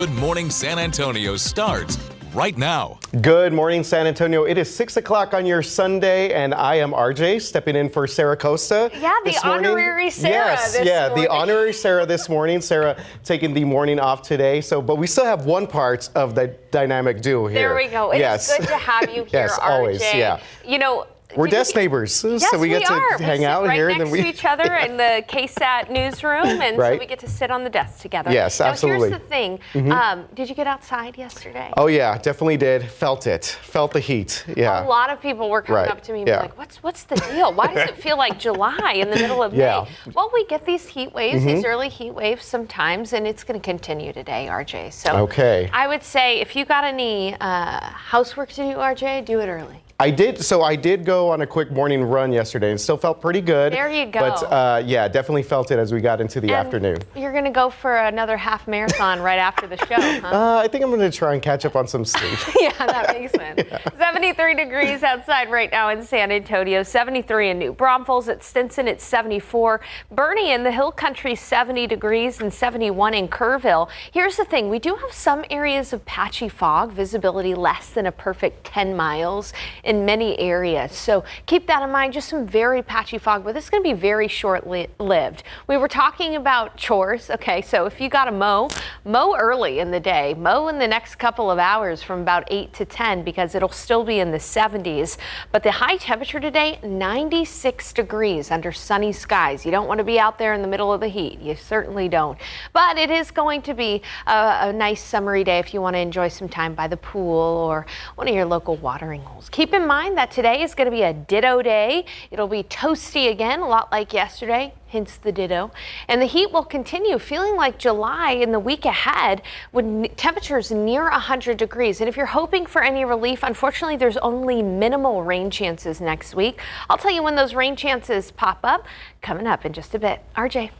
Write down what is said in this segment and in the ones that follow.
Good Morning San Antonio starts right now. Good morning, San Antonio. It is 6 o'clock on your Sunday, and I am RJ stepping in for Sarah Costa. Yeah, the honorary Sarah this morning. The honorary Sarah this morning. Sarah taking the morning off today. But we still have one part of the dynamic duo here. There we go. It is good to have you here, yes, RJ. always, yeah. You know, we're desk neighbors, yes, so we get to hang out right here. Next and then to each other in the KSAT newsroom, and right. so we get to sit on the desk together. Yes, absolutely. Now, here's the thing. Did you get outside yesterday? Oh, yeah, definitely did. Felt it. Felt the heat. Yeah. A lot of people were coming up to me and be like, what's the deal? Why does it feel like July in the middle of May? Well, we get these heat waves, these early heat waves sometimes, and it's going to continue today, RJ. So I would say if you got any housework to do, RJ, do it early. I did go on a quick morning run yesterday and still felt pretty good. There you go. But yeah, definitely felt it as we got into the afternoon. You're going to go for another half marathon right after the show, huh? I think I'm going to try and catch up on some sleep. Yeah, that makes sense. 73 degrees outside right now in San Antonio, 73 in New Braunfels, at Stinson it's 74, Bernie in the Hill Country 70 degrees, and 71 in Kerrville. Here's the thing, we do have some areas of patchy fog, visibility less than a perfect 10 miles in many areas. So keep that in mind, just some very patchy fog, but this is going to be very short-lived. We were talking about chores. Okay, so if you got to mow early in the day, mow in the next couple of hours from about 8 to 10 because it'll still be in the 70s. But the high temperature today, 96 degrees under sunny skies. You don't want to be out there in the middle of the heat. You certainly don't. But it is going to be a nice summery day if you want to enjoy some time by the pool or one of your local watering holes. Keep in mind that today is going to be a ditto day. It'll be toasty again, a lot like yesterday, hence the ditto. And the heat will continue, feeling like July in the week ahead with temperatures near 100 degrees. And if you're hoping for any relief, unfortunately, there's only minimal rain chances next week. I'll tell you when those rain chances pop up, coming up in just a bit. RJ.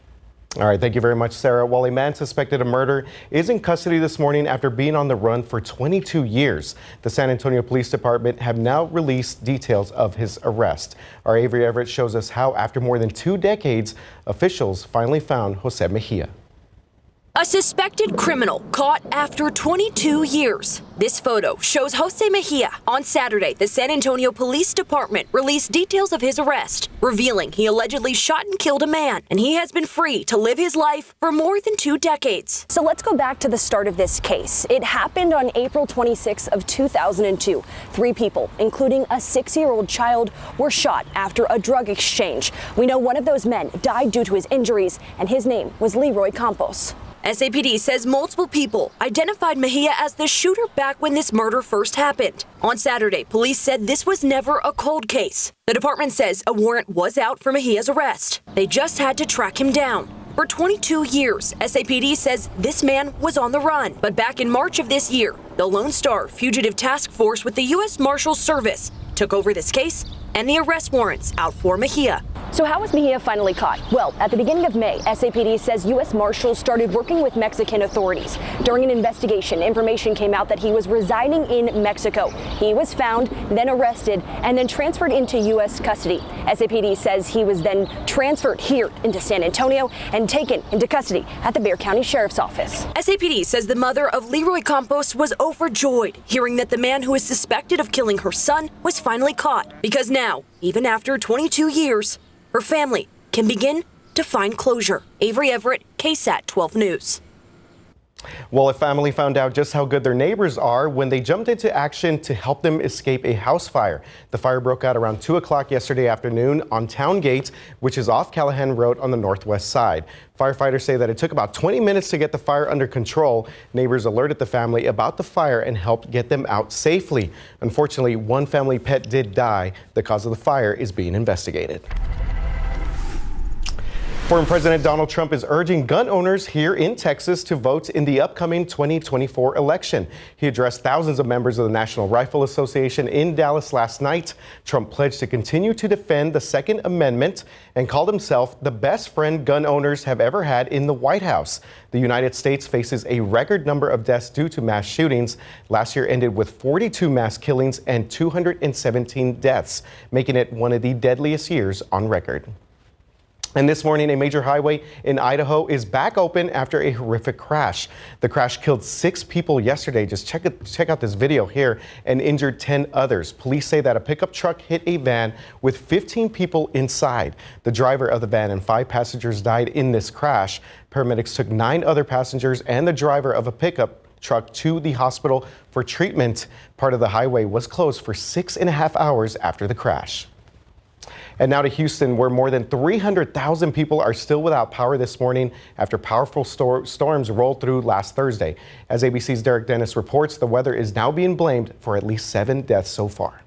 All right, thank you very much, Sarah. Well, a man suspected of murder is in custody this morning after being on the run for 22 years. The San Antonio Police Department have now released details of his arrest. Our Avery Everett shows us how, after more than 2 decades, officials finally found Jose Mejia. A suspected criminal caught after 22 years. This photo shows Jose Mejia. On Saturday, the San Antonio Police Department released details of his arrest, revealing he allegedly shot and killed a man, and he has been free to live his life for more than 2 decades. So let's go back to the start of this case. It happened on April 26 of 2002. 3 people, including a 6-year-old child, were shot after a drug exchange. We know one of those men died due to his injuries, and his name was Leroy Campos. SAPD says multiple people identified Mejia as the shooter back when this murder first happened. On Saturday, police said this was never a cold case. The department says a warrant was out for Mejia's arrest. They just had to track him down. For 22 years, SAPD says this man was on the run. But back in March of this year, the Lone Star Fugitive Task Force with the U.S. Marshals Service took over this case, and the arrest warrants out for Mejia. So how was Mejia finally caught? Well, at the beginning of May, SAPD says U.S. Marshals started working with Mexican authorities. During an investigation, information came out that he was residing in Mexico. He was found, then arrested, and then transferred into U.S. custody. SAPD says he was then transferred here into San Antonio and taken into custody at the Bexar County Sheriff's Office. SAPD says the mother of Leroy Campos was overjoyed hearing that the man who is suspected of killing her son was finally caught, because now, even after 22 years, her family can begin to find closure. Avery Everett, KSAT 12 News. Well, a family found out just how good their neighbors are when they jumped into action to help them escape a house fire. The fire broke out around 2 o'clock yesterday afternoon on Town Gate, which is off Callahan Road on the northwest side. Firefighters say that it took about 20 minutes to get the fire under control. Neighbors alerted the family about the fire and helped get them out safely. Unfortunately, one family pet did die. The cause of the fire is being investigated. Former President Donald Trump is urging gun owners here in Texas to vote in the upcoming 2024 election. He addressed thousands of members of the National Rifle Association in Dallas last night. Trump pledged to continue to defend the Second Amendment and called himself the best friend gun owners have ever had in the White House. The United States faces a record number of deaths due to mass shootings. Last year ended with 42 mass killings and 217 deaths, making it one of the deadliest years on record. And this morning, a major highway in Idaho is back open after a horrific crash. The crash killed 6 people yesterday. Just check out this video here, and injured 10 others. Police say that a pickup truck hit a van with 15 people inside. The driver of the van and 5 passengers died in this crash. Paramedics took 9 other passengers and the driver of a pickup truck to the hospital for treatment. Part of the highway was closed for 6.5 hours after the crash. And now to Houston, where more than 300,000 people are still without power this morning after powerful storms rolled through last Thursday. As ABC's Derek Dennis reports, the weather is now being blamed for at least 7 deaths so far.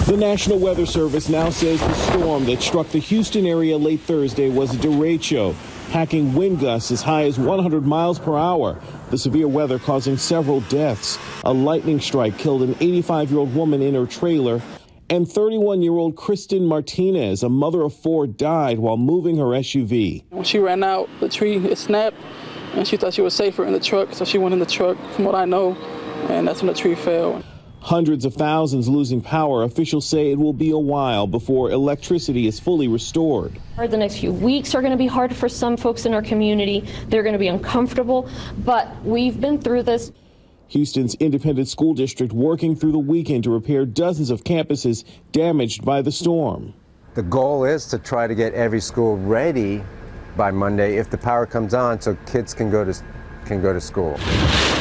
The National Weather Service now says the storm that struck the Houston area late Thursday was a derecho, packing wind gusts as high as 100 miles per hour. The severe weather causing several deaths. A lightning strike killed an 85-year-old woman in her trailer. And 31-year-old Kristen Martinez, a mother of 4, died while moving her SUV. When she ran out, the tree snapped, and she thought she was safer in the truck, so she went in the truck, from what I know, and that's when the tree fell. Hundreds of thousands losing power. Officials say it will be a while before electricity is fully restored. The next few weeks are going to be hard for some folks in our community. They're going to be uncomfortable, but we've been through this. Houston's independent school district working through the weekend to repair dozens of campuses damaged by the storm. The goal is to try to get every school ready by Monday if the power comes on so kids can go to school.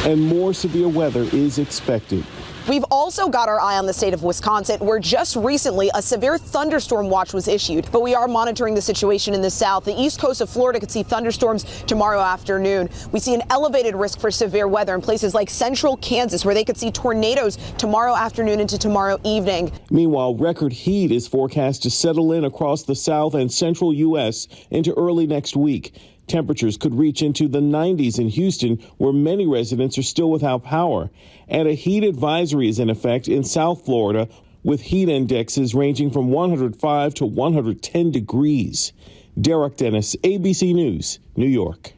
And more severe weather is expected. We've also got our eye on the state of Wisconsin, where just recently a severe thunderstorm watch was issued. But we are monitoring the situation in the south. The east coast of Florida could see thunderstorms tomorrow afternoon. We see an elevated risk for severe weather in places like central Kansas, where they could see tornadoes tomorrow afternoon into tomorrow evening. Meanwhile, record heat is forecast to settle in across the south and central U.S. into early next week. Temperatures could reach into the 90s in Houston, where many residents are still without power. And a heat advisory is in effect in South Florida, with heat indexes ranging from 105 to 110 degrees. Derek Dennis, ABC News, New York.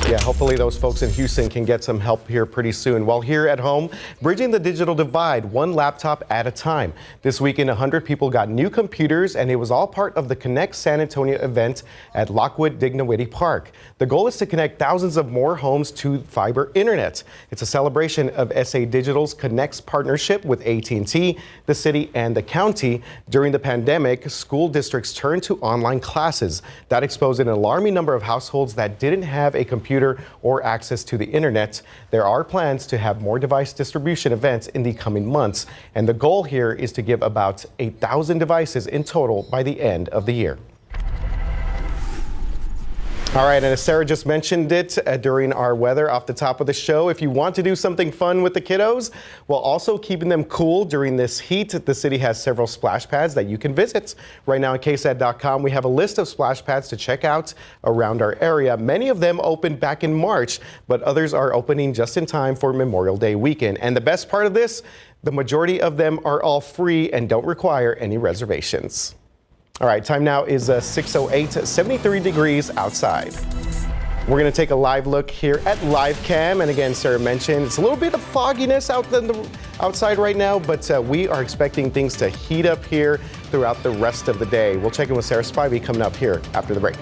Yeah, hopefully those folks in Houston can get some help here pretty soon. While here at home, bridging the digital divide, one laptop at a time. This weekend, 100 people got new computers, and it was all part of the Connect San Antonio event at Lockwood Dignowity Park. The goal is to connect thousands of more homes to fiber internet. It's a celebration of SA Digital's Connect's partnership with AT&T, the city, and the county. During the pandemic, school districts turned to online classes. That exposed an alarming number of households that didn't have a computer or access to the internet. There are plans to have more device distribution events in the coming months, and the goal here is to give about 8,000 devices in total by the end of the year. All right, and as Sarah just mentioned it during our weather off the top of the show, if you want to do something fun with the kiddos while also keeping them cool during this heat, the city has several splash pads that you can visit. Right now on KSAT.com, we have a list of splash pads to check out around our area. Many of them opened back in March, but others are opening just in time for Memorial Day weekend. And the best part of this, the majority of them are all free and don't require any reservations. All right, time now is 6:08, 73 degrees outside. We're going to take a live look here at Live Cam. And again, Sarah mentioned it's a little bit of fogginess outside right now, but we are expecting things to heat up here throughout the rest of the day. We'll check in with Sarah Spivey coming up here after the break.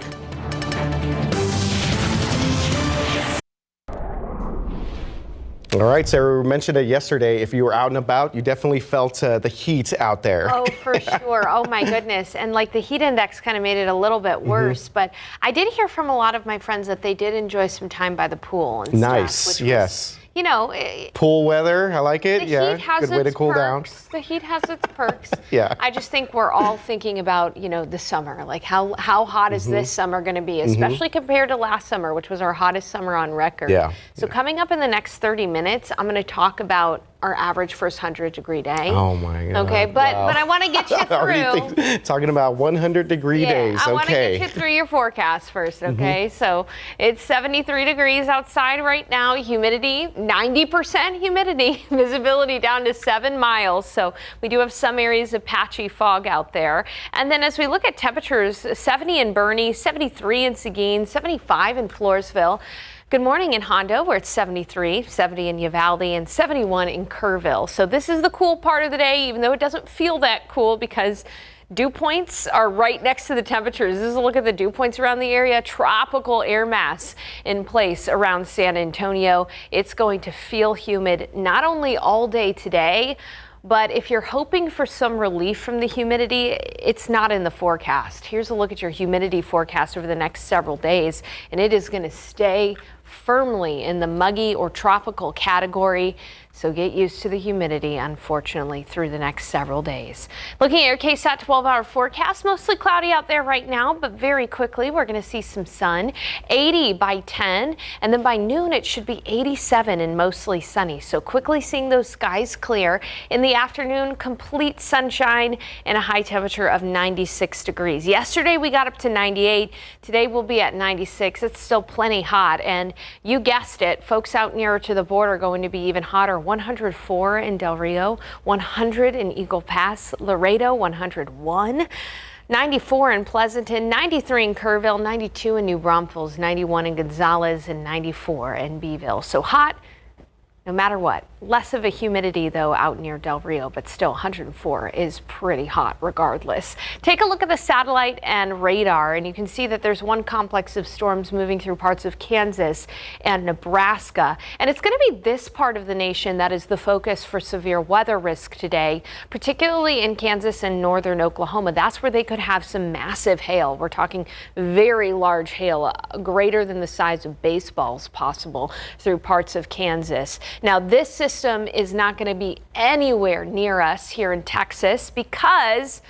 All right, Sarah, we mentioned it yesterday. If you were out and about, you definitely felt the heat out there. Oh, for sure. Oh, my goodness. And like the heat index kind of made it a little bit worse. But I did hear from a lot of my friends that they did enjoy some time by the pool and nice, stuff. Which yes. Was, you know, pool weather, I like it. The heat has good way to cool down. The heat has its perks. Yeah. I just think we're all thinking about, you know, the summer. Like how hot is this summer going to be, especially compared to last summer, which was our hottest summer on record. Yeah. So coming up in the next 30 minutes, I'm going to talk about our average first 100-degree day. Oh my God. Okay, but I want to get you through. Talking about 100-degree days. I want to okay. get you through your forecast first. Okay, so it's 73 degrees outside right now. Humidity, 90% humidity. Visibility down to 7 miles. So we do have some areas of patchy fog out there. And then as we look at temperatures, 70 in Boerne, 73 in Seguin, 75 in Floresville. Good morning in Hondo, where it's 73, 70 in Uvalde, and 71 in Kerrville. So this is the cool part of the day, even though it doesn't feel that cool because Dew points are right next to the temperatures. This is a look at the dew points around the area. Tropical air mass in place around San Antonio. It's going to feel humid not only all day today, but if you're hoping for some relief from the humidity, it's not in the forecast. Here's a look at your humidity forecast over the next several days, and it is going to stay firmly in the muggy or tropical category. So get used to the humidity, unfortunately, through the next several days. Looking at your KSAT 12-hour forecast, mostly cloudy out there right now, but very quickly we're going to see some sun. 80 by 10, and then by noon it should be 87 and mostly sunny. So quickly seeing those skies clear. In the afternoon, complete sunshine and a high temperature of 96 degrees. Yesterday we got up to 98. Today we'll be at 96. It's still plenty hot, and you guessed it, folks out nearer to the border are going to be even hotter. 104 in Del Rio, 100 in Eagle Pass, Laredo, 101, 94 in Pleasanton, 93 in Kerrville, 92 in New Braunfels, 91 in Gonzales, and 94 in Beeville. So hot no matter what. Less of a humidity, though, out near Del Rio, but still 104 is pretty hot regardless. Take a look at the satellite and radar, and you can see that there's one complex of storms moving through parts of Kansas and Nebraska. And it's going to be this part of the nation that is the focus for severe weather risk today, particularly in Kansas and northern Oklahoma. That's where they could have some massive hail. We're talking very large hail, greater than the size of baseballs possible through parts of Kansas. Now, this system is not going to be anywhere near us here in Texas because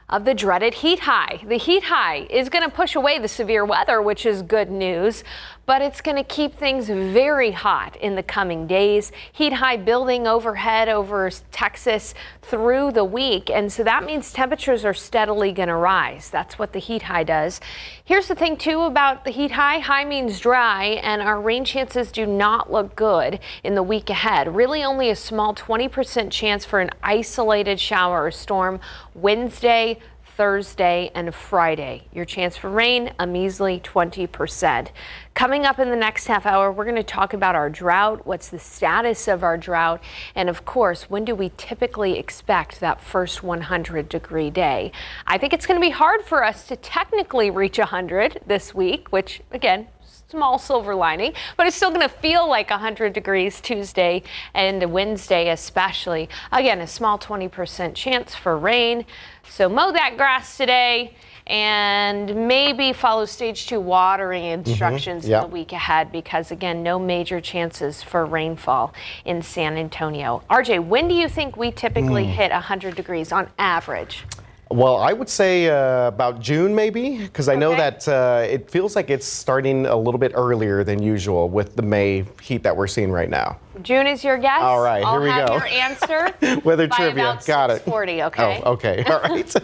of the dreaded heat high. The heat high is going to push away the severe weather, which is good news, but it's going to keep things very hot in the coming days. Heat high building overhead over Texas through the week, and so that means temperatures are steadily going to rise. That's what the heat high does. Here's the thing, too, about the heat high. High means dry, and our rain chances do not look good in the week ahead. Really only a small 20% chance for an isolated shower or storm Wednesday, Thursday, and Friday. Your chance for rain, a measly 20%. Coming up in the next half hour, we're going to talk about our drought, what's the status of our drought, and of course, when do we typically expect that first 100-degree day? I think it's going to be hard for us to technically reach 100 this week, which, again, small silver lining, but it's still going to feel like 100 degrees Tuesday and Wednesday especially. Again, a small 20% chance for rain. So mow that grass today and maybe follow stage 2 watering instructions in the week ahead because, again, no major chances for rainfall in San Antonio. RJ, when do you think we typically hit 100 degrees on average? Well, I would say about June maybe, because I know that it feels like it's starting a little bit earlier than usual with the May heat that we're seeing right now. June is your guess? All right, here we go. I'll have your answer Weather by trivia, about got it. 6:40, okay? Oh, okay, all right.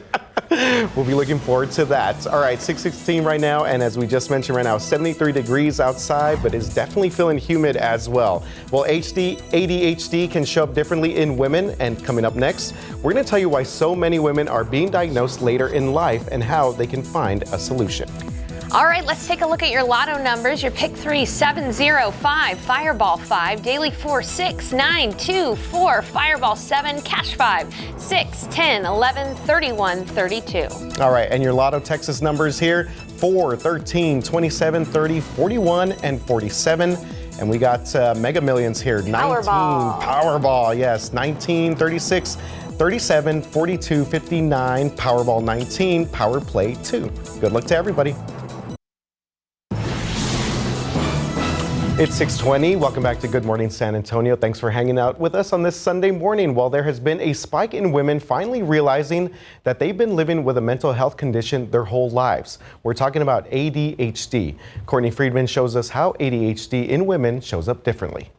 We'll be looking forward to that. All right, 6:16 right now, and as we just mentioned right now, 73 degrees outside, but it's definitely feeling humid as well. Well, ADHD can show up differently in women, and coming up next, we're going to tell you why so many women are being diagnosed later in life and how they can find a solution. All right, let's take a look at your lotto numbers. Your pick 3, 7, 0, 5, Fireball 5, Daily 4, 6, 9, 2, 4, Fireball 7, Cash 5, 6, 10, 11, 31, 32. All right, and your Lotto Texas numbers here, 4, 13, 27, 30, 41, and 47. And we got Mega Millions here, 19, Powerball, yes, 19, 36, 37, 42, 59, Powerball 19, Power Play 2. Good luck to everybody. It's 6:20. Welcome back to Good Morning San Antonio. Thanks for hanging out with us on this Sunday morning. Well, there has been a spike in women finally realizing that they've been living with a mental health condition their whole lives. We're talking about ADHD. Courtney Friedman shows us how ADHD in women shows up differently.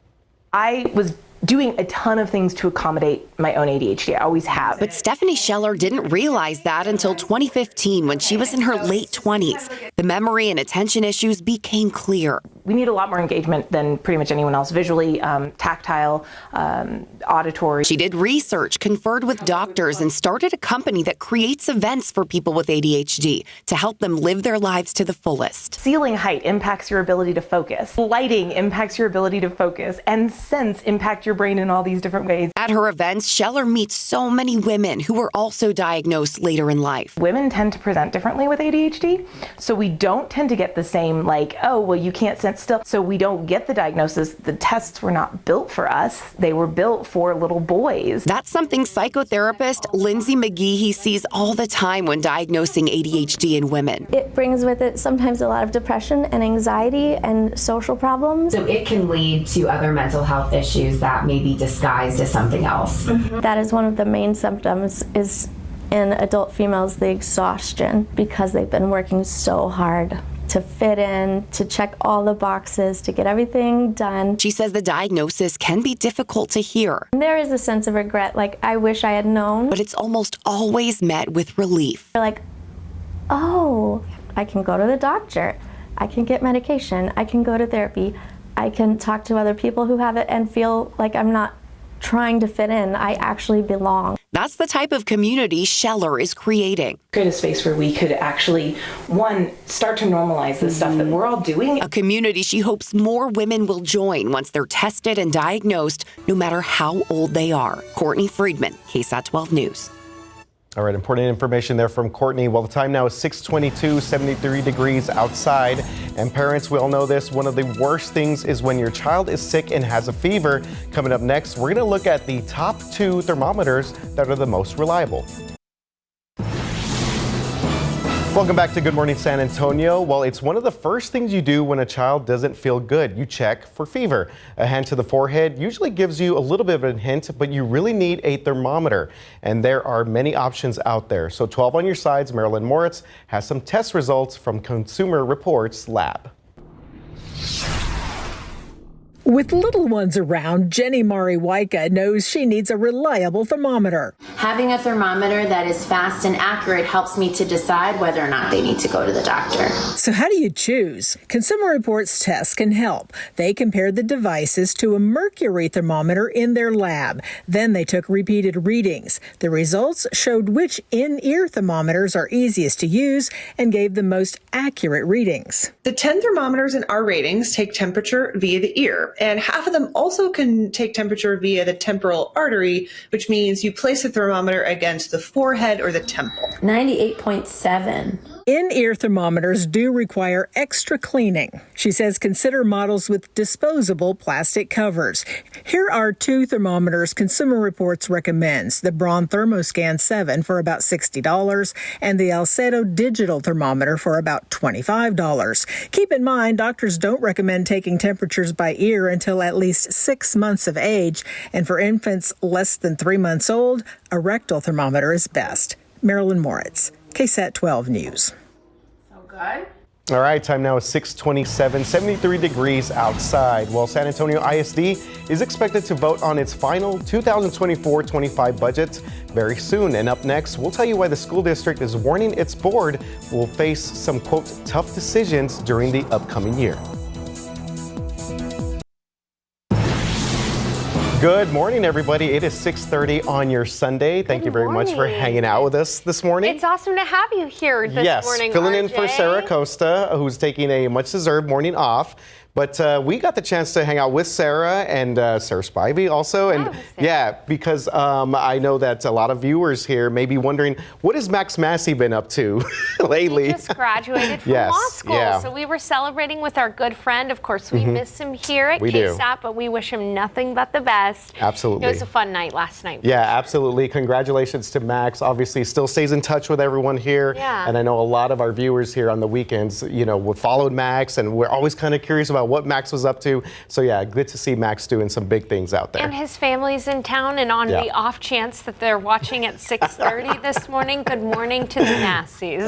I was doing a ton of things to accommodate my own ADHD. I always have. But Stephanie Scheller didn't realize that until 2015 when she was in her late 20s. The memory and attention issues became clear. We need a lot more engagement than pretty much anyone else, visually, tactile, auditory. She did research, conferred with doctors, and started a company that creates events for people with ADHD to help them live their lives to the fullest. Ceiling height impacts your ability to focus. Lighting impacts your ability to focus. And scents impact your brain in all these different ways. At her events, Scheller meets so many women who were also diagnosed later in life. Women tend to present differently with ADHD, so we don't tend to get the same like, oh, well, you can't sit still. So we don't get the diagnosis. The tests were not built for us. They were built for little boys. That's something psychotherapist Lindsay McGehee sees all the time when diagnosing ADHD in women. It brings with it sometimes a lot of depression and anxiety and social problems. So it can lead to other mental health issues that may be disguised as something else. That is one of the main symptoms is in adult females, the exhaustion, because they've been working so hard to fit in, to check all the boxes, to get everything done. She says the diagnosis can be difficult to hear. There is a sense of regret, like I wish I had known. But it's almost always met with relief. You're like, oh, I can go to the doctor, I can get medication, I can go to therapy, I can talk to other people who have it and feel like I'm not trying to fit in, I actually belong. That's the type of community Scheller is creating. Create a space where we could actually, one, start to normalize the stuff that we're all doing. A community she hopes more women will join once they're tested and diagnosed, no matter how old they are. Courtney Friedman, KSAT 12 News. All right, important information there from Courtney. Well, the time now is 6:22, 73 degrees outside. And parents, we all know this. One of the worst things is when your child is sick and has a fever. Coming up next, we're going to look at the top 2 thermometers that are the most reliable. Welcome back to Good Morning San Antonio. Well, it's one of the first things you do when a child doesn't feel good. You check for fever. A hand to the forehead usually gives you a little bit of a hint, but you really need a thermometer. And there are many options out there. So 12 on your sides, Marilyn Moritz has some test results from Consumer Reports Lab. With little ones around, Jenny Mariwaika knows she needs a reliable thermometer. Having a thermometer that is fast and accurate helps me to decide whether or not they need to go to the doctor. So how do you choose? Consumer Reports tests can help. They compared the devices to a mercury thermometer in their lab. Then they took repeated readings. The results showed which in-ear thermometers are easiest to use and gave the most accurate readings. The 10 thermometers in our ratings take temperature via the ear, and half of them also can take temperature via the temporal artery, which means you place a thermometer against the forehead or the temple. 98.7. In-ear thermometers do require extra cleaning. She says consider models with disposable plastic covers. Here are 2 thermometers Consumer Reports recommends. The Braun ThermoScan 7 for about $60 and the Alcedo digital thermometer for about $25. Keep in mind, doctors don't recommend taking temperatures by ear until at least 6 months of age. And for infants less than 3 months old, a rectal thermometer is best. Marilyn Moritz, KSAT 12 News. So good. All right, time now is 6:27, 73 degrees outside. Well, San Antonio ISD is expected to vote on its final 2024-25 budget very soon. And up next, we'll tell you why the school district is warning its board will face some, quote, tough decisions during the upcoming year. Good morning, everybody. It is 6:30 on your Sunday. Thank you very much for hanging out with us this morning. It's awesome to have you here this morning, filling RJ. in for Sarah Costa, who's taking a much-deserved morning off. But we got the chance to hang out with Sarah and Sarah Spivey also. And because I know that a lot of viewers here may be wondering, what has Max Massey been up to lately? He just graduated from law school. So we were celebrating with our good friend. Of course, we miss him here at KSAT, but we wish him nothing but the best. Absolutely. It was a fun night last night. Yeah, absolutely. Congratulations to Max. Obviously, still stays in touch with everyone here. Yeah. And I know a lot of our viewers here on the weekends, followed Max, and we're always kind of curious about what Max was up to. So yeah, good to see Max doing some big things out there. And his family's in town, and on the off chance that they're watching at 6:30 this morning, good morning to the Massies.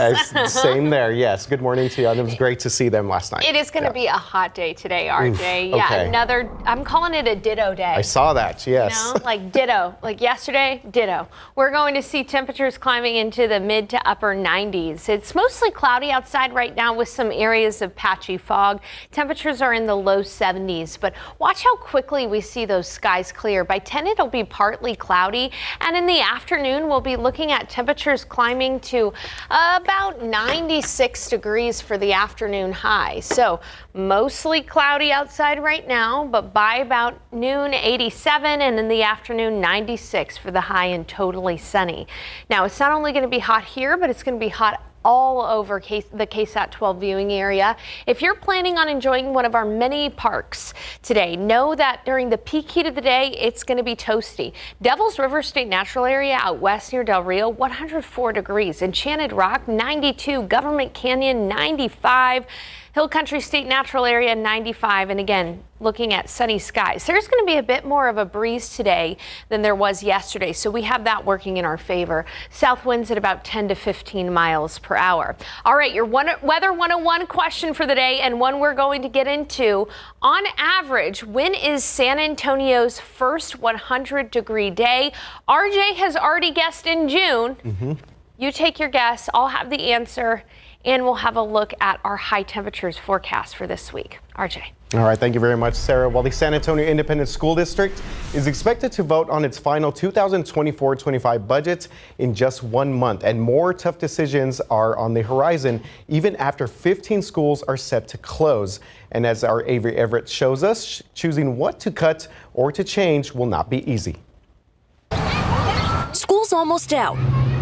Same there, yes. Good morning to you. And it was great to see them last night. It is going to be a hot day today, RJ. Another, I'm calling it a ditto day. I saw that, yes. Like ditto. Like yesterday, ditto. We're going to see temperatures climbing into the mid to upper 90s. It's mostly cloudy outside right now with some areas of patchy fog. Temperatures are are in the low 70s, but watch how quickly we see those skies clear. By 10, it'll be partly cloudy, and in the afternoon, we'll be looking at temperatures climbing to about 96 degrees for the afternoon high. So mostly cloudy outside right now, but by about noon, 87, and in the afternoon, 96 for the high and totally sunny. Now, it's not only going to be hot here, but it's going to be hot all over the KSAT 12 viewing area. If you're planning on enjoying one of our many parks today, know that during the peak heat of the day, it's going to be toasty. Devil's River State Natural Area out west near Del Rio, 104 degrees. Enchanted Rock, 92. Government Canyon, 95. Hill Country State Natural Area, 95. And again, looking at sunny skies. There's going to be a bit more of a breeze today than there was yesterday, so we have that working in our favor. South winds at about 10 to 15 miles per hour. All right, your Weather 101 question for the day, and one we're going to get into. On average, when is San Antonio's first 100-degree day? RJ has already guessed in June. You take your guess. I'll have the answer, and we'll have a look at our high temperatures forecast for this week. RJ. All right, thank you very much, Sarah. Well, the San Antonio Independent School District is expected to vote on its final 2024-25 budget in just 1 month, and more tough decisions are on the horizon, even after 15 schools are set to close. And as our Avery Everett shows us, choosing what to cut or to change will not be easy. School's almost out,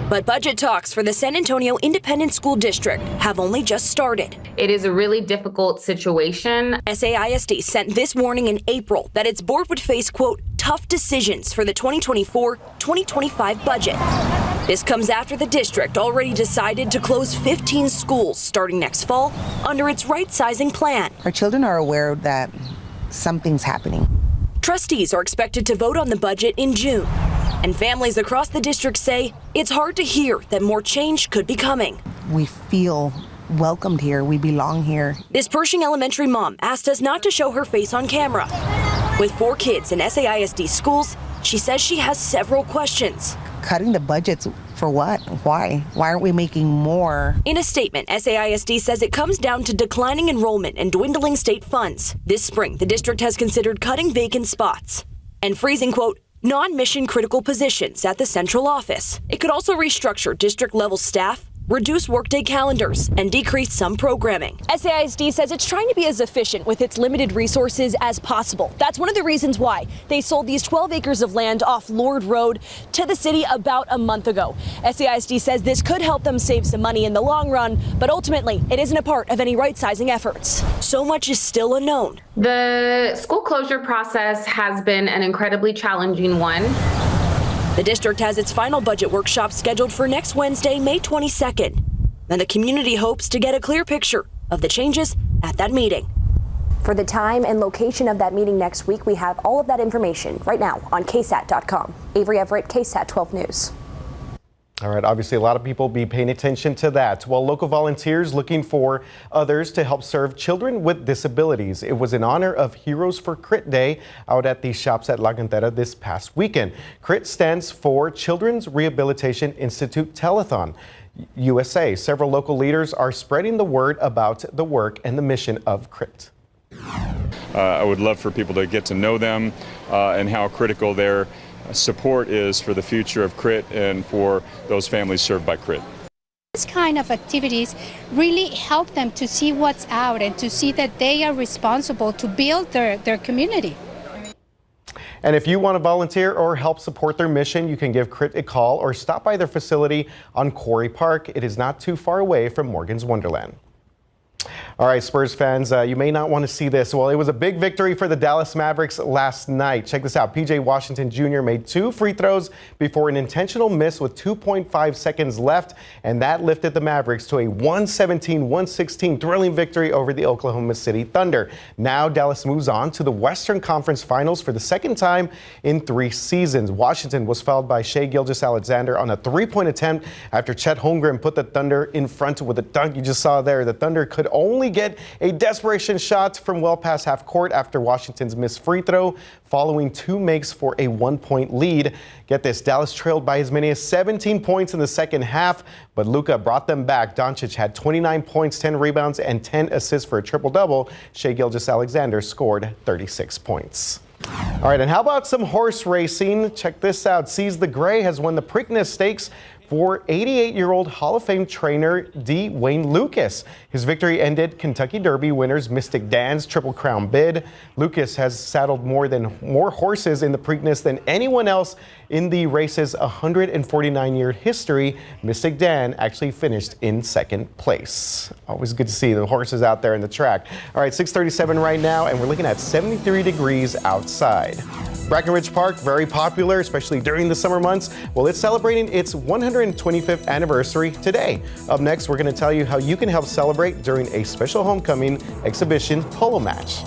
but budget talks for the San Antonio Independent School District have only just started. It is a really difficult situation. SAISD sent this warning in April that its board would face, quote, tough decisions for the 2024-2025 budget. This comes after the district already decided to close 15 schools starting next fall under its right-sizing plan. Our children are aware that something's happening. Trustees are expected to vote on the budget in June. And families across the district say it's hard to hear that more change could be coming. We feel welcomed here. We belong here. This Pershing Elementary mom asked us not to show her face on camera. With 4 kids in SAISD schools, she says she has several questions. Cutting the budgets for what? Why? Why aren't we making more? In a statement, SAISD says it comes down to declining enrollment and dwindling state funds. This spring, the district has considered cutting vacant spots and freezing, quote, non-mission critical positions at the central office. It could also restructure district-level staff, reduce workday calendars, and decrease some programming. SAISD says it's trying to be as efficient with its limited resources as possible. That's one of the reasons why they sold these 12 acres of land off Lord Road to the city about a month ago. SAISD says this could help them save some money in the long run, but ultimately it isn't a part of any right-sizing efforts. So much is still unknown. The school closure process has been an incredibly challenging one. The district has its final budget workshop scheduled for next Wednesday, May 22nd. And the community hopes to get a clear picture of the changes at that meeting. For the time and location of that meeting next week, we have all of that information right now on KSAT.com. Avery Everett, KSAT 12 News. All right, obviously a lot of people be paying attention to that. Well, local volunteers looking for others to help serve children with disabilities. It was in honor of Heroes for Crit Day out at the shops at La Cantera this past weekend. CRIT stands for Children's Rehabilitation Institute Telethon USA. Several local leaders are spreading the word about the work and the mission of CRIT. I would love for people to get to know them and how critical their support is for the future of CRIT and for those families served by CRIT. This kind of activities really help them to see what's out and to see that they are responsible to build their community. And if you want to volunteer or help support their mission, you can give CRIT a call or stop by their facility on Quarry Park. It is not too far away from Morgan's Wonderland. All right, Spurs fans, you may not want to see this. Well, it was a big victory for the Dallas Mavericks last night. Check this out. P.J. Washington Jr. made 2 free throws before an intentional miss with 2.5 seconds left, and that lifted the Mavericks to a 117-116 thrilling victory over the Oklahoma City Thunder. Now Dallas moves on to the Western Conference Finals for the second time in 3 seasons. Washington was fouled by Shai Gilgeous-Alexander on a 3-point attempt after Chet Holmgren put the Thunder in front with a dunk you just saw there. The Thunder could only finally get a desperation shot from well past half court after Washington's missed free throw, following 2 makes for a 1-point lead. Get this, Dallas trailed by as many as 17 points in the second half, but Luka brought them back. Doncic had 29 points, 10 rebounds, and 10 assists for a triple-double. Shai Gilgeous-Alexander scored 36 points. All right, and how about some horse racing? Check this out. Seize the Gray has won the Preakness Stakes for 88-year-old Hall of Fame trainer D. Wayne Lucas. His victory ended Kentucky Derby winners Mystic Dan's Triple Crown bid. Lucas has saddled more horses in the Preakness than anyone else in the race's 149-year history. Mystic Dan actually finished in second place. Always good to see the horses out there in the track. All right, 6:37 right now, and we're looking at 73 degrees outside. Brackenridge Park, very popular, especially during the summer months. Well, it's celebrating its 125th anniversary today. Up next, we're going to tell you how you can help celebrate during a special homecoming exhibition polo match.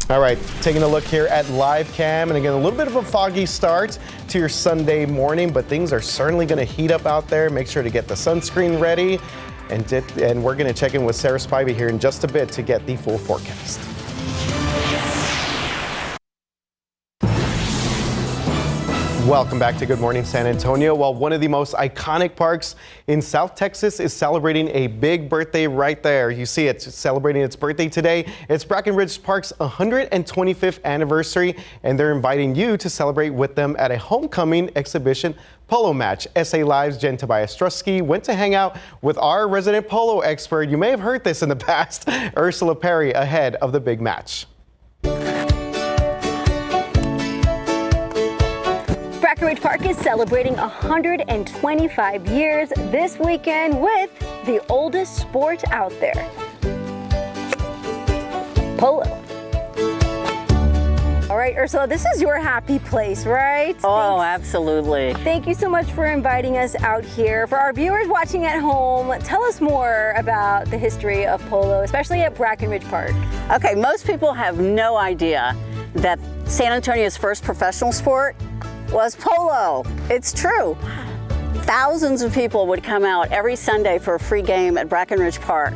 All right, taking a look here at live cam, and again, a little bit of a foggy start to your Sunday morning, but things are certainly going to heat up out there. Make sure to get the sunscreen ready, and we're going to check in with Sarah Spivey here in just a bit to get the full forecast. Welcome back to Good Morning San Antonio. Well, one of the most iconic parks in South Texas is celebrating a big birthday right there. You see it's celebrating its birthday today. It's Brackenridge Park's 125th anniversary, and they're inviting you to celebrate with them at a homecoming exhibition polo match. SA Live's Jen Tobias Strusky went to hang out with our resident polo expert. You may have heard this in the past, Ursula Perry, ahead of the big match. Brackenridge Park is celebrating 125 years this weekend with the oldest sport out there, polo. All right, Ursula, this is your happy place, right? Oh, absolutely. Thank you so much for inviting us out here. For our viewers watching at home, tell us more about the history of polo, especially at Brackenridge Park. Okay, most people have no idea that San Antonio's first professional sport was polo. It's true. Thousands of people would come out every Sunday for a free game at Brackenridge Park,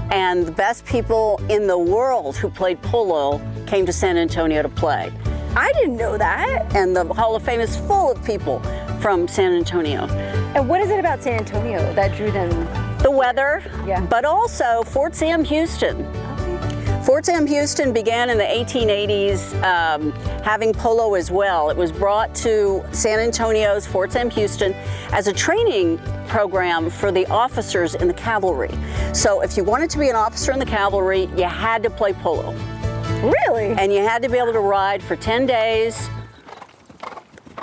and the best people in the world who played polo came to San Antonio to play. I didn't know that. And the Hall of Fame is full of people from San Antonio. And what is it about San Antonio that drew them? The weather, yeah, but also Fort Sam Houston. Fort Sam Houston began in the 1880s having polo as well. It was brought to San Antonio's Fort Sam Houston as a training program for the officers in the cavalry. So if you wanted to be an officer in the cavalry, you had to play polo. Really? And you had to be able to ride for 10 days,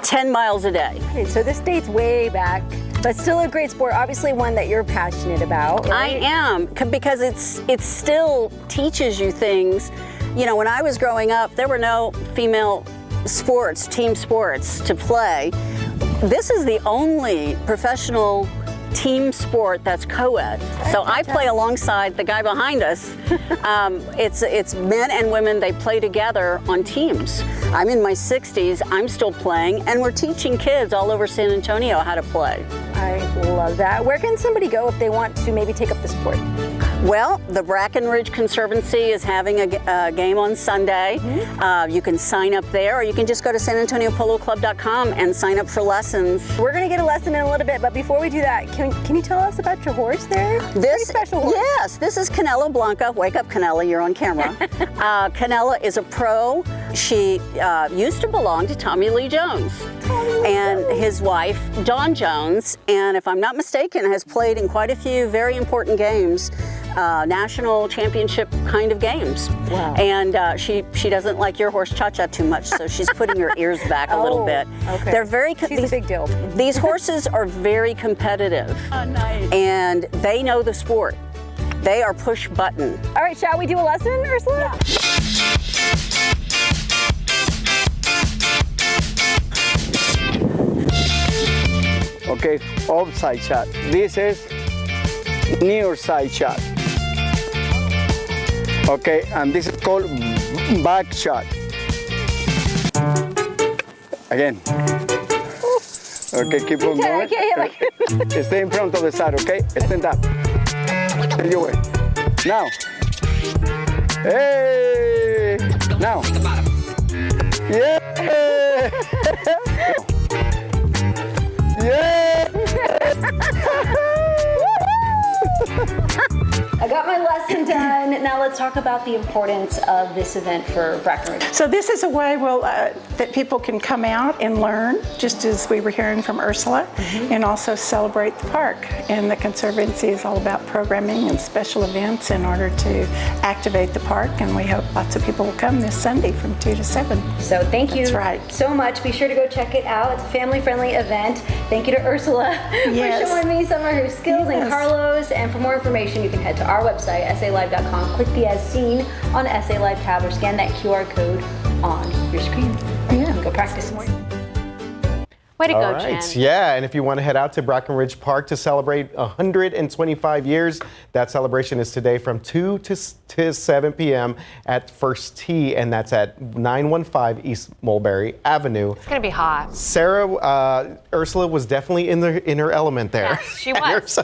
10 miles a day. Okay, so this dates way back. But still a great sport, obviously one that you're passionate about, right? I am, because it still teaches you things. You know, when I was growing up, there were no female sports, team sports to play. This is the only professional team sport that's co-ed. So I play alongside the guy behind us. It's men and women, they play together on teams. I'm in my 60s, I'm still playing, and we're teaching kids all over San Antonio how to play. I love that. Where can somebody go if they want to maybe take up the sport? Well, the Brackenridge Conservancy is having a game on Sunday. You can sign up there, or you can just go to sanantoniopoloclub.com and sign up for lessons. We're going to get a lesson in a little bit, but before we do that, can you tell us about your horse there? This special horse. Yes, this is Canela Blanca. Wake up, Canela, you're on camera. Canela is a pro. She used to belong to Tommy Lee Jones and his wife, Dawn Jones, and if I'm not mistaken, has played in quite a few very important games. National championship kind of games. Wow. And she doesn't like your horse Cha-Cha too much, so she's putting her ears back a little bit. Okay. They're very She's a big deal. These horses are very competitive. Oh, nice. And they know the sport. They are push button. All right, shall we do a lesson, Ursula? Yeah. Okay, offside shot. This is near side shot. Okay, and this is called back shot. Again. Okay, keep on going. Okay, Stay in front of the side, okay? Stand up. Take it away. Now. Hey! Now. Yeah! Yeah! I got my lesson done. Now let's talk about the importance of this event for Brackenridge. So this is a way that people can come out and learn, just as we were hearing from Ursula, and also celebrate the park. And the Conservancy is all about programming and special events in order to activate the park, and we hope lots of people will come this Sunday from 2 to 7. So thank you so much. Be sure to go check it out. It's a family-friendly event. Thank you to Ursula for showing me some of her skills, and Carlos. And for more information, you can head to our website, SALive.com. Click the As Seen on SA Live tab or scan that QR code on your screen. Go practice some more. Way to go, All right. Jen. Yeah, and if you want to head out to Brackenridge Park to celebrate 125 years, that celebration is today from 2 to 7 p.m. at First Tee, and that's at 915 East Mulberry Avenue. It's going to be hot. Ursula was definitely in her element there. Yes, she was.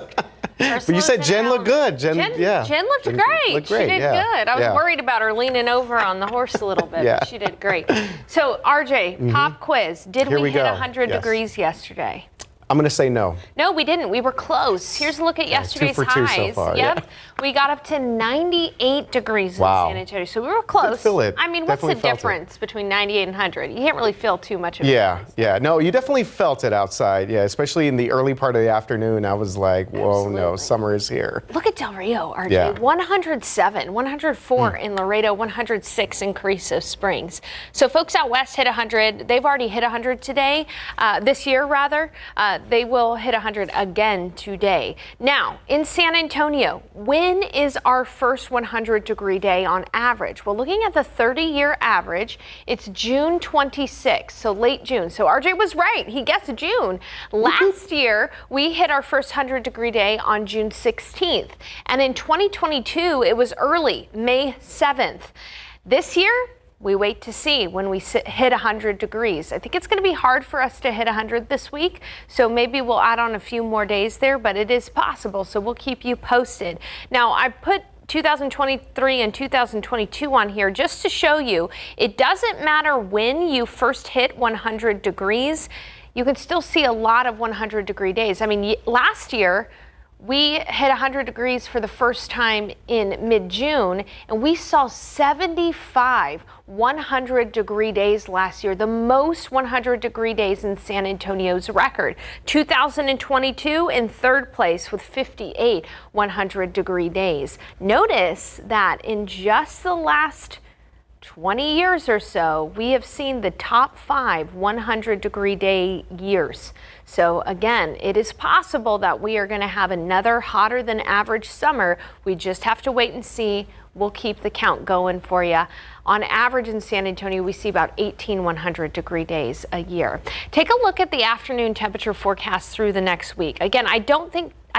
But you said Jen looked good. Jen looked great. She did good. I was worried about her leaning over on the horse a little bit, but she did great. So, RJ, pop quiz. Did we hit 100 degrees yesterday? I'm going to say no. No, we didn't. We were close. Here's a look at yesterday's 2 for 2 highs. so far. Yep. We got up to 98 degrees in San Antonio. So we were close. Did feel it. I mean, Definitely what's the difference between 98 and 100? You can't really feel too much of it. Yeah. No, you definitely felt it outside. Yeah, especially in the early part of the afternoon. I was like, whoa, no, summer is here. Look at Del Rio, RJ. Yeah. 107, 104 in Laredo, 106 in Carrizo Springs. So folks out west hit 100. They've already hit 100 today, this year rather. They will hit 100 again today. Now, in San Antonio, when is our first 100-degree day on average? Well, looking at the 30-year average, it's June 26th, so late June. So RJ was right. He guessed June. Last year, we hit our first 100-degree day on June 16th. And in 2022, it was early, May 7th. This year, we wait to see when we hit 100 degrees. I think it's going to be hard for us to hit 100 this week, so maybe we'll add on a few more days there, but it is possible, so we'll keep you posted. Now, I put 2023 and 2022 on here just to show you it doesn't matter when you first hit 100 degrees. You can still see a lot of 100-degree days. I mean, last year, we hit 100 degrees for the first time in mid-June, and we saw 75 100-degree days last year, the most 100-degree days in San Antonio's record. 2022 in third place with 58 100-degree days. Notice that in just the last 20 years or so, we have seen the top 5 100-degree day years. So again, it is possible that we are going to have another hotter than average summer. We just have to wait and see. We'll keep the count going for you. On average in San Antonio, we see about 18 100-degree days a year. Take a look at the afternoon temperature forecast through the next week. Again, I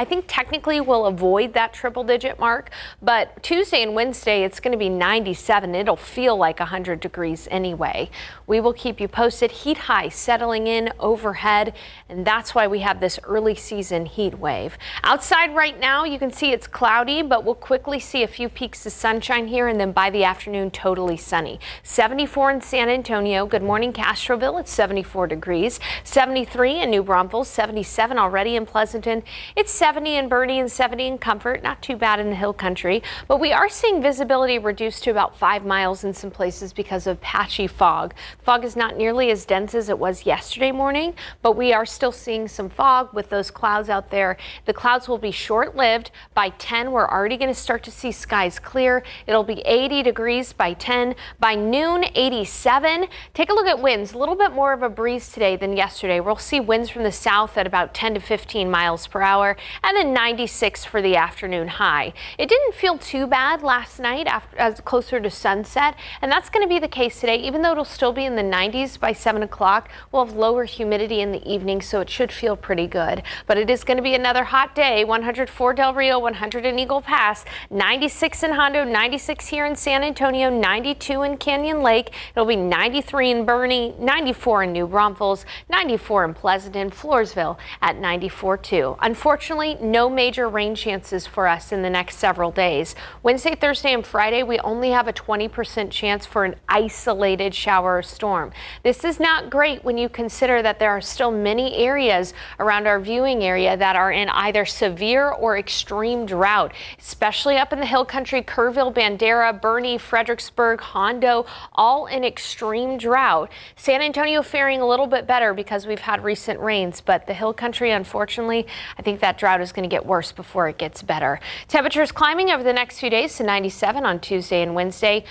think technically we'll avoid that triple-digit mark, but Tuesday and Wednesday, it's going to be 97. It'll feel like 100 degrees anyway. We will keep you posted. Heat high settling in overhead, and that's why we have this early season heat wave. Outside right now, you can see it's cloudy, but we'll quickly see a few peaks of sunshine here, and then by the afternoon, totally sunny. 74 in San Antonio. Good morning, Castroville. It's 74 degrees. 73 in New Braunfels. 77 already in Pleasanton. It's 70 in Boerne and 70 in Comfort. Not too bad in the hill country, but we are seeing visibility reduced to about 5 miles in some places because of patchy fog. Fog is not nearly as dense as it was yesterday morning, but we are still seeing some fog with those clouds out there. The clouds will be short-lived. By 10, we're already going to start to see skies clear. It'll be 80 degrees by 10. By noon, 87. Take a look at winds. A little bit more of a breeze today than yesterday. We'll see winds from the south at about 10 to 15 miles per hour, and then 96 for the afternoon high. It didn't feel too bad last night as closer to sunset, and that's going to be the case today. Even though it'll still be in the 90s by 7 o'clock, we'll have lower humidity in the evening, so it should feel pretty good. But it is going to be another hot day. 104 Del Rio, 100 in Eagle Pass, 96 in Hondo, 96 here in San Antonio, 92 in Canyon Lake. It'll be 93 in Boerne, 94 in New Braunfels, 94 in Pleasanton, Floresville at 94 too. Unfortunately, Unfortunately, no major rain chances for us in the next several days. Wednesday, Thursday, and Friday, we only have a 20% chance for an isolated shower or storm. This is not great when you consider that there are still many areas around our viewing area that are in either severe or extreme drought, especially up in the hill country, Kerrville, Bandera, Bernie, Fredericksburg, Hondo, all in extreme drought. San Antonio faring a little bit better because we've had recent rains, but the hill country, unfortunately, I think that drought is going to get worse before it gets better. Temperatures climbing over the next few days to 97 on Tuesday and Wednesday,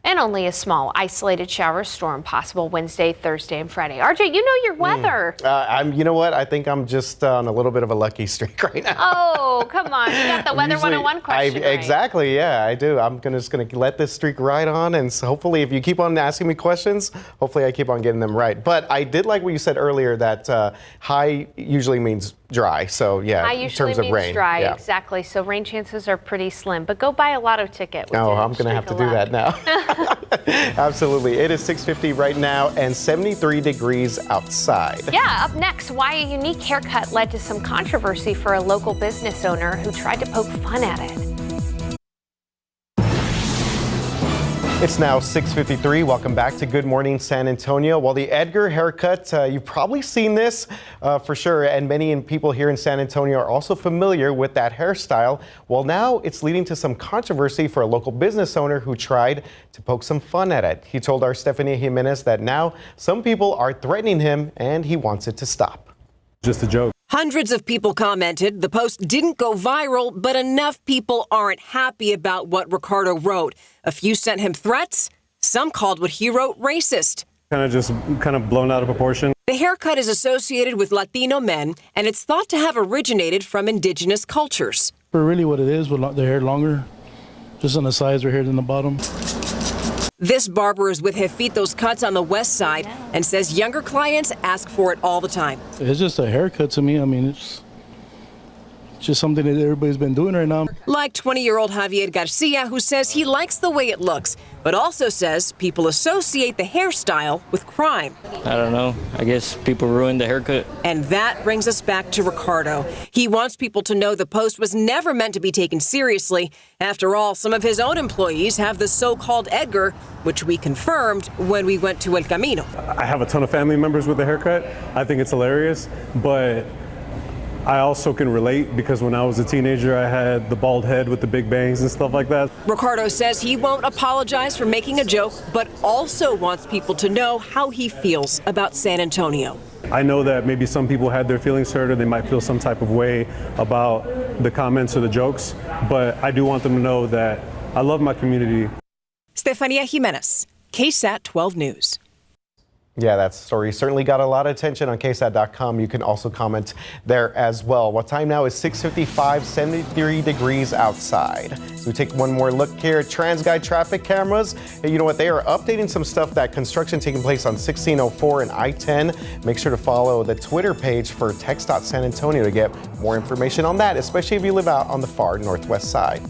and only a small isolated shower storm possible Wednesday, Thursday, and Friday. RJ, you know your weather. You know what? I think I'm just on a little bit of a lucky streak right now. Oh, come on. You got the Weather 101 question right. Exactly, yeah, I do. I'm just going to let this streak ride on, and so hopefully if you keep on asking me questions, hopefully I keep on getting them right. But I did like what you said earlier, that high usually means dry. So yeah, in terms of rain. Dry, yeah. Exactly. So rain chances are pretty slim, but go buy a lotto ticket. Oh, I'm going to have to do that now. Absolutely. It is 6:50 right now and 73 degrees outside. Yeah, up next, why a unique haircut led to some controversy for a local business owner who tried to poke fun at it. It's now 6:53. Welcome back to Good Morning San Antonio. Well, the Edgar haircut, you've probably seen this for sure, and many people here in San Antonio are also familiar with that hairstyle. Well, now it's leading to some controversy for a local business owner who tried to poke some fun at it. He told our Stephanie Jimenez that now some people are threatening him and he wants it to stop. Just a joke. Hundreds of people commented. The post didn't go viral, but enough people aren't happy about what Ricardo wrote. A few sent him threats. Some called what he wrote racist. Kind of blown out of proportion. The haircut is associated with Latino men, and it's thought to have originated from indigenous cultures. For really what it is, with the hair longer, just on the sides right here than the bottom. This barber is with Jefito's Cuts on the west side and says younger clients ask for it all the time. It's just a haircut to me. I mean, it's just something that everybody's been doing right now. Like 20-year-old Javier Garcia, who says he likes the way it looks, but also says people associate the hairstyle with crime. I don't know. I guess people ruined the haircut. And that brings us back to Ricardo. He wants people to know the post was never meant to be taken seriously. After all, some of his own employees have the so-called Edgar, which we confirmed when we went to El Camino. I have a ton of family members with a haircut. I think it's hilarious, but I also can relate because when I was a teenager, I had the bald head with the big bangs and stuff like that. Ricardo says he won't apologize for making a joke, but also wants people to know how he feels about San Antonio. I know that maybe some people had their feelings hurt or they might feel some type of way about the comments or the jokes, but I do want them to know that I love my community. Stefania Jimenez, KSAT 12 News. Yeah, that story certainly got a lot of attention on KSAT.com. You can also comment there as well. What time now is 6:55, 73 degrees outside. So we take one more look here at TransGuide traffic cameras. And you know what? They are updating some stuff, that construction taking place on 1604 and I-10. Make sure to follow the Twitter page for Text.San Antonio to get more information on that, especially if you live out on the far northwest side.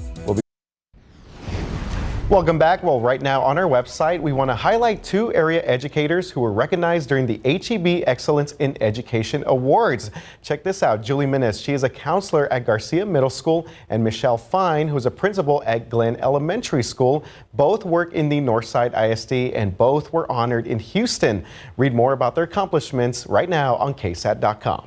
Welcome back. Well, right now on our website, we want to highlight two area educators who were recognized during the HEB Excellence in Education Awards. Check this out. Julie Minnis, she is a counselor at Garcia Middle School, and Michelle Fine, who's a principal at Glenn Elementary School. Both work in the Northside ISD and both were honored in Houston. Read more about their accomplishments right now on KSAT.com.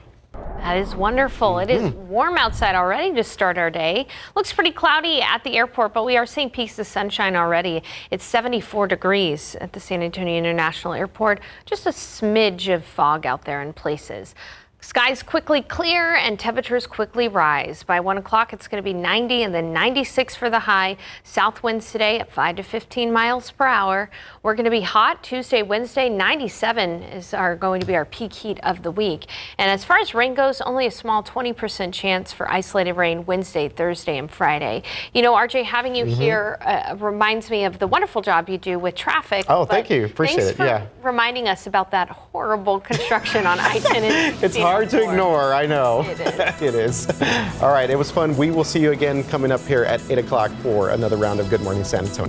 That is wonderful. It is warm outside already to start our day. Looks pretty cloudy at the airport, but we are seeing peaks of sunshine already. It's 74 degrees at the San Antonio International Airport. Just a smidge of fog out there in places. Skies quickly clear and temperatures quickly rise. By 1 o'clock, it's going to be 90 and then 96 for the high. South winds today at 5 to 15 miles per hour. We're going to be hot Tuesday, Wednesday. 97 are going to be our peak heat of the week. And as far as rain goes, only a small 20% chance for isolated rain Wednesday, Thursday, and Friday. You know, RJ, having you here reminds me of the wonderful job you do with traffic. Oh, thank you. Appreciate it. Thanks for reminding us about that horrible construction on I-10. It's hard to ignore, I know. It is. It is. All right, it was fun. We will see you again coming up here at 8 o'clock for another round of Good Morning San Antonio.